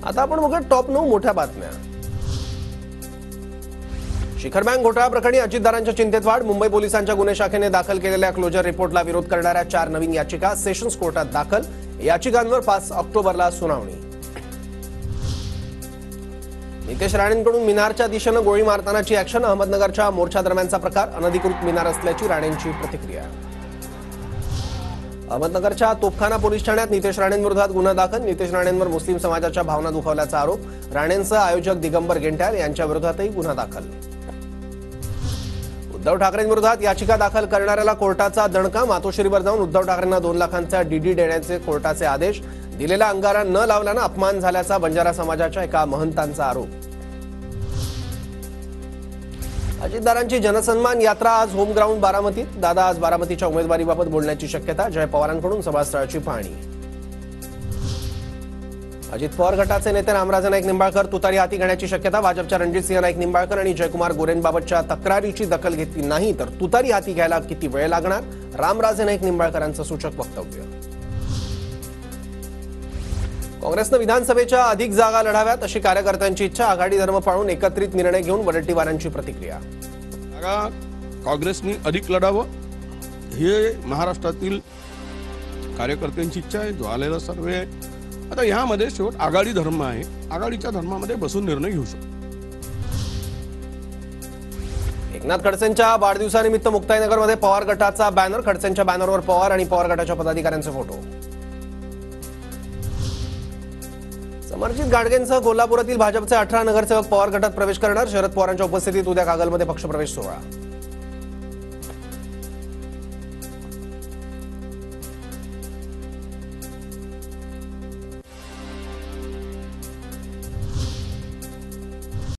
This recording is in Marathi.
आता आपण बघा टॉप 9 मोठ्या बातम्या। शिखर बँक घोटाळा प्रकरणी अजितदारांच्या चिंतेत वाढ। मुंबई पोलिसांच्या गुन्हे शाखेने दाखल केलेल्या क्लोजर रिपोर्टला विरोध करणाऱ्या 4 नवीन याचिका सेशन्स कोर्टात दाखल। याचिकांवर 5 ऑक्टोबरला सुनावणी। नितेश राणेंकडून मिनारच्या दिशेने गोळी मारतानाची ऍक्शन। अहमदनगरच्या मोर्चा दरम्यानचा प्रकार अनधिकृत मिनार असल्याची राणेंची प्रतिक्रिया। अहमदनगरच्या तोफखाना पोलीस ठाण्यात नितेश राणेंविरोधात गुन्हा दाखल। नितेश राणेंवर मुस्लिम समाजाच्या भावना दुखावल्याचा आरोप। राणेंसह आयोजक दिगंबर गेंट्याल यांच्या विरोधातही गुन्हा दाखल। उद्धव ठाकरेंविरोधात याचिका दाखल करणाऱ्याला कोर्टाचा दणका। मातोश्रीवर जाऊन उद्धव ठाकरेंना 2 लाखांचा डीडी देण्याचे कोर्टाचे आदेश। दिलेला अंगारा न लावल्याने अपमान झाल्याचा बंजारा समाजाच्या एका महंतांचा आरोप। अजितदारांची जनसन्मान यात्रा आज होम ग्राउंड बारामतीत। दादा आज बारामतीच्या उमेदवारीबाबत बोलण्याची शक्यता। जय पवारांकडून सभास्थळाची पाहणी। अजित पवार गटाचे नेते रामराजे नाईक निंबाळकर तुतारी हाती घेण्याची शक्यता। भाजपच्या रणजितसिंह नाईक निंबाळकर आणि जयकुमार गोरेंबाबतच्या तक्रारीची दखल घेतली नाही तर तुतारी हाती घ्यायला किती वेळ लागणार, रामराजे नाईक निंबाळकरांचं सूचक वक्तव्य। काँग्रेसनं विधानसभेच्या अधिक जागा लढाव्यात अशी कार्यकर्त्यांची इच्छा। आघाडी धर्म पाळून एकत्रित निर्णय घेऊन वडेट्टीवारांची प्रतिक्रिया। काँग्रेसने अधिक लढावं हे महाराष्ट्रातील कार्यकर्त्यांची इच्छा आहे। जो आलेला सर्वे आहे आता यामध्ये शेवट आघाडी धर्म आहे। आघाडीच्या धर्मामध्ये बसून निर्णय घेऊ शकतो। एकनाथ खडसेंच्या वाढदिवसानिमित्त मुक्ताईनगरमध्ये पवार गटाचा बॅनर। खडसेंच्या बॅनरवर पवार आणि पवार गटाच्या पदाधिकाऱ्यांचे फोटो। समरजित गाडगेंसह कोल्हापुरातील भाजपचे 18 नगरसेवक पवार गटात प्रवेश करणार। शरद पवारांच्या उपस्थितीत उद्या कागलमध्ये पक्षप्रवेश सोहळा।